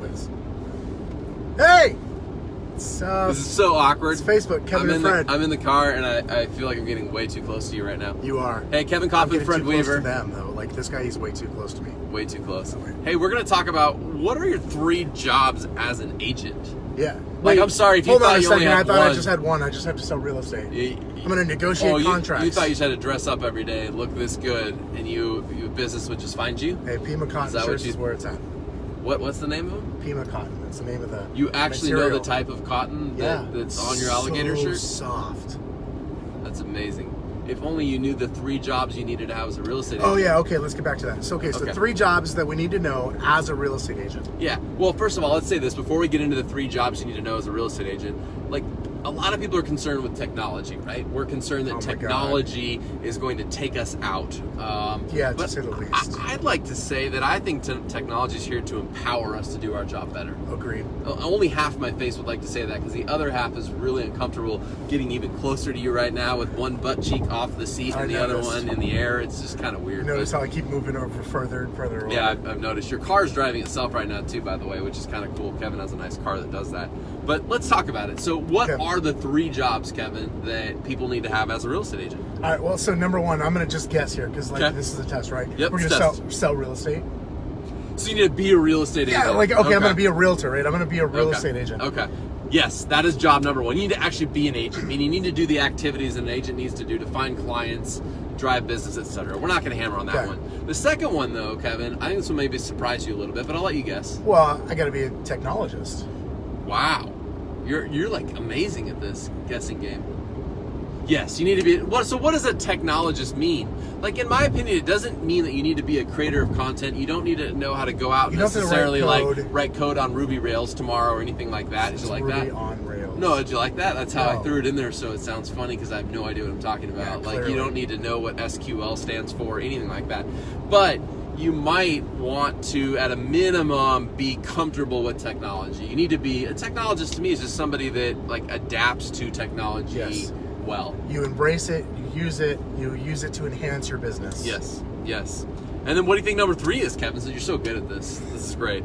this. Hey! This is so awkward. It's Facebook, Kevin and Fred. I'm in the car, and I feel like I'm getting way too close to you right now. You are. Hey, Kevin Coffin, Fred too Weaver. Close to them, though. Like, this guy, he's way too close to me. Way too close. Hey, we're going to talk about what are your 3 jobs as an agent? Yeah. Like, I'm sorry if you thought you only had one. I just had one. I just have to sell real estate. I'm going to negotiate contracts. You thought you just had to dress up every day, look this good, and you business would just find you? Hey, Pima Cotton Shirts is where it's at. What's the name of them? Pima Cotton. That's the name of the You actually material. know the type of cotton that's on your alligator shirt? Soft. That's amazing. If only you knew the 3 jobs you needed to have as a real estate agent. Oh, yeah. Okay, let's get back to that. So 3 jobs that we need to know as a real estate agent. Yeah. Well, first of all, let's say this. Before we get into the 3 jobs you need to know as a real estate agent, like, a lot of people are concerned with technology, right? We're concerned that technology is going to take us out. To say the least. I'd like to say that I think technology is here to empower us to do our job better. Agreed. Only half my face would like to say that, because the other half is really uncomfortable getting even closer to you right now with one butt cheek off the seat and the other one in the air. It's just kind of weird. Notice how I keep moving over further and further away. Yeah, I've noticed. Your car's driving itself right now too, by the way, which is kind of cool. Kevin has a nice car that does that. But let's talk about it. So what are the 3 jobs, Kevin, that people need to have as a real estate agent? All right, well, so number 1, I'm going to just guess here, because this is a test, right? Yep, we're going to sell real estate. So you need to be a real estate agent. Yeah, like, I'm going to be a realtor, right? I'm going to be a real estate agent. Okay. Yes, that is job number 1. You need to actually be an agent. I mean, you need to do the activities an agent needs to do to find clients, drive business, etc. We're not going to hammer on that one. The second one, though, Kevin, I think this will maybe surprise you a little bit, but I'll let you guess. Well, I got to be a technologist. Wow. You're like amazing at this guessing game. Yes, you need to be. So what does a technologist mean? Like, in my opinion, it doesn't mean that you need to be a creator of content. You don't need to know how to go out and necessarily write code on Ruby Rails tomorrow or anything like that. Did you like that? Ruby on Rails. No, did you like that? That's how I threw it in there, so it sounds funny because I have no idea what I'm talking about. Yeah, like, you don't need to know what SQL stands for or anything like that. But you might want to, at a minimum, be comfortable with technology. You need to be a technologist. To me, is just somebody that like adapts to technology well. You embrace it, you use it to enhance your business. Yes. And then what do you think number 3 is, Kevin? Since you're so good at this. This is great.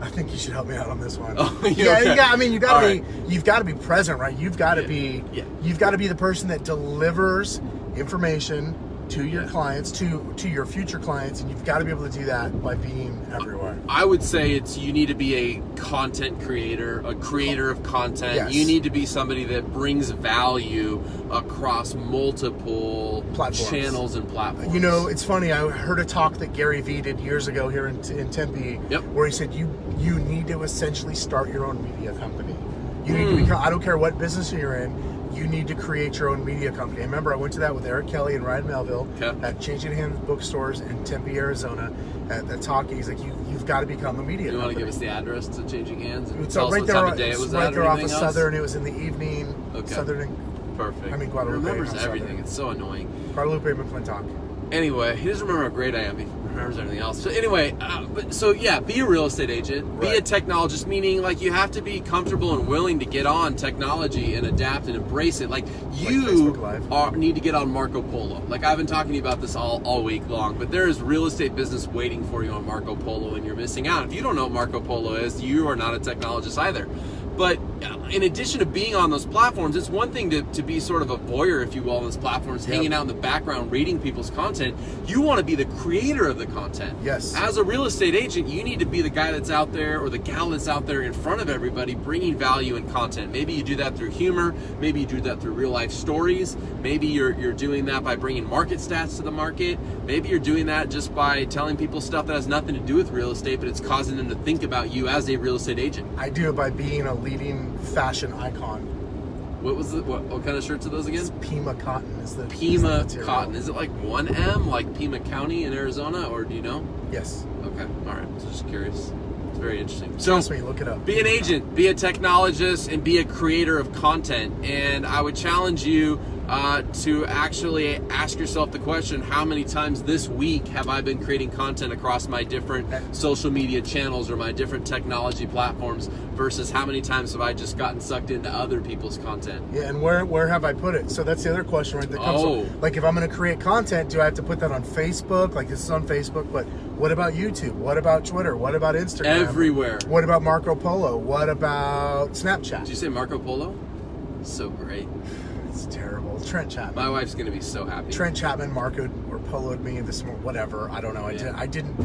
I think you should help me out on this one. Oh, I mean, you've got to be present, right? You've got to be the person that delivers information to your clients, to your future clients, and you've got to be able to do that by being everywhere. I would say you need to be a content creator, a creator of content. Yes. You need to be somebody that brings value across multiple channels and platforms. You know, it's funny, I heard a talk that Gary Vee did years ago here in Tempe, where he said you need to essentially start your own media company. You need to I don't care what business you're in, you need to create your own media company. I remember I went to that with Eric Kelly and Ryan Melville at Changing Hands Bookstores in Tempe, Arizona. At that talk, he's like, you've got to become a media company. You want to give us the address to Changing Hands? And tell us what time of day it was right at there or off of anything else? Southern. It was in the evening. Southern. Perfect. I mean, Guadalupe. He remembers everything. Southern. It's so annoying. Guadalupe McClintock. Anyway, he doesn't remember how great I am. He remembers everything else. So anyway, be a real estate agent. Be a technologist, meaning like you have to be comfortable and willing to get on technology and adapt and embrace it. Like you need to get on Marco Polo. Like I've been talking to you about this all week long, but there is real estate business waiting for you on Marco Polo, and you're missing out. If you don't know what Marco Polo is, you are not a technologist either. But in addition to being on those platforms, it's one thing to be sort of a voyeur, if you will, on those platforms, hanging out in the background, reading people's content. You want to be the creator of the content. Yes. As a real estate agent, you need to be the guy that's out there or the gal that's out there in front of everybody bringing value and content. Maybe you do that through humor. Maybe you do that through real life stories. Maybe you're doing that by bringing market stats to the market. Maybe you're doing that just by telling people stuff that has nothing to do with real estate, but it's causing them to think about you as a real estate agent. I do it by being a leading fashion icon. What kind of shirts are those again? It's Pima Cotton is the Pima Cotton. Is it like 1M, like Pima County in Arizona, or do you know? Yes. Okay. All right. So just curious. It's very interesting. So trust me, look it up. Be an agent, be a technologist, and be a creator of content. And I would challenge you to actually ask yourself the question, how many times this week have I been creating content across my different social media channels or my different technology platforms versus how many times have I just gotten sucked into other people's content? Yeah, and where have I put it? So that's the other question, right? That comes up. Like, if I'm going to create content, do I have to put that on Facebook? Like, this is on Facebook, but what about YouTube? What about Twitter? What about Instagram? Everywhere. What about Marco Polo? What about Snapchat? Did you say Marco Polo? So great. It's terrible. Trent Chapman. My wife's going to be so happy. Trent Chapman Marco'd or Polo'd me this morning. Whatever. I don't know. Yeah. I didn't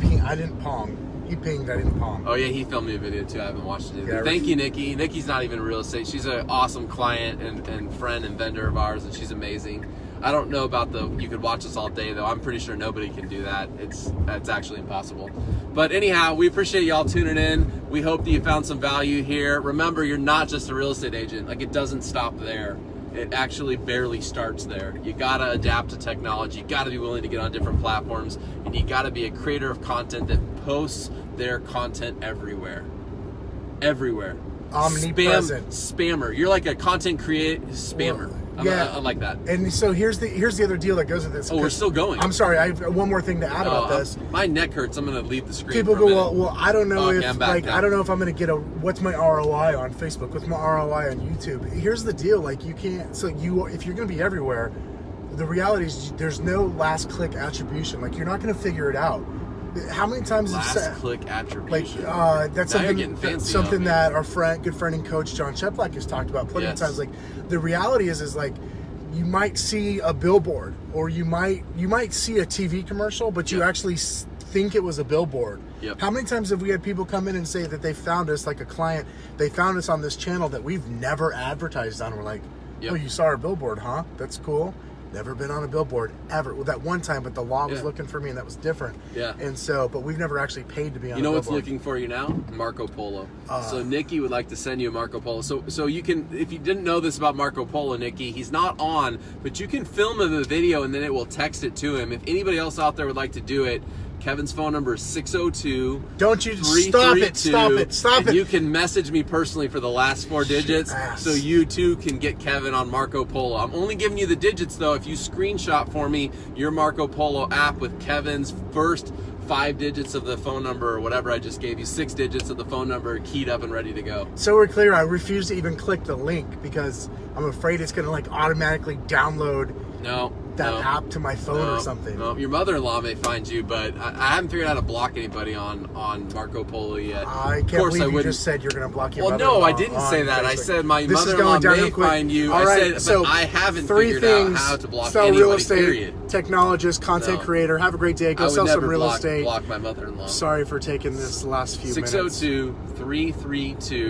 pong. He pinged. I didn't pong. Oh, yeah, he filmed me a video, too. I haven't watched it either. Yeah, Thank you, Nikki. Nikki's not even in real estate. She's an awesome client and friend and vendor of ours, and she's amazing. I don't know about you could watch us all day, though. I'm pretty sure nobody can do that. It's actually impossible. But anyhow, we appreciate y'all tuning in. We hope that you found some value here. Remember, you're not just a real estate agent. Like, it doesn't stop there. It actually barely starts there. You gotta adapt to technology. You gotta be willing to get on different platforms, and you gotta be a creator of content that posts their content everywhere. Everywhere. Omnipresent. Spammer. You're like a content spammer. Well, I like that. And so here's the other deal that goes with this. Oh, we're still going. I'm sorry. I have one more thing to add about this. My neck hurts. I'm going to leave the screen. People for a go, minute. well, I don't know Okay, I don't know if I'm going to get what's my ROI on Facebook? What's my ROI on YouTube? Here's the deal. Like, you can't. So if you're going to be everywhere, the reality is there's no last click attribution. Like, you're not going to figure it out. How many times last click attribution? Like that's something that our good friend and coach John Cheplak has talked about plenty of times. Like, the reality is like, you might see a billboard or you might see a TV commercial, but you actually think it was a billboard. Yep. How many times have we had people come in and say that they found us, like a client, they found us on this channel that we've never advertised on? We're like, oh, you saw our billboard, huh? That's cool. Never been on a billboard ever. Well, that one time, but the law was looking for me, and that was different. Yeah. And so, but we've never actually paid to be on. You know a what's billboard. looking for you now? Marco Polo. So Nikki would like to send you a Marco Polo. So you can, if you didn't know this about Marco Polo, Nikki, he's not on, but you can film him a video and then it will text it to him. If anybody else out there would like to do it, Kevin's phone number is 602. Don't you stop it. You can message me personally for the last 4 digits so you too can get Kevin on Marco Polo. I'm only giving you the digits though. If you screenshot for me your Marco Polo app with Kevin's first 5 digits of the phone number or whatever I just gave you, 6 digits of the phone number keyed up and ready to go. So we're clear, I refuse to even click the link because I'm afraid it's going to like automatically download that app to my phone or something. No, your mother-in-law may find you, but I haven't figured out how to block anybody on Marco Polo yet. I can't believe you just said you're going to block your mother-in-law. Well, no, I didn't say that. Facebook. I said my mother-in-law may find you. All right, I said, so but I haven't 3 figured things, out how to block sell anybody, real estate, period. Technologist, content creator. Have a great day. Go sell some real estate. Block my mother-in-law. Sorry for taking this last few minutes. 602-332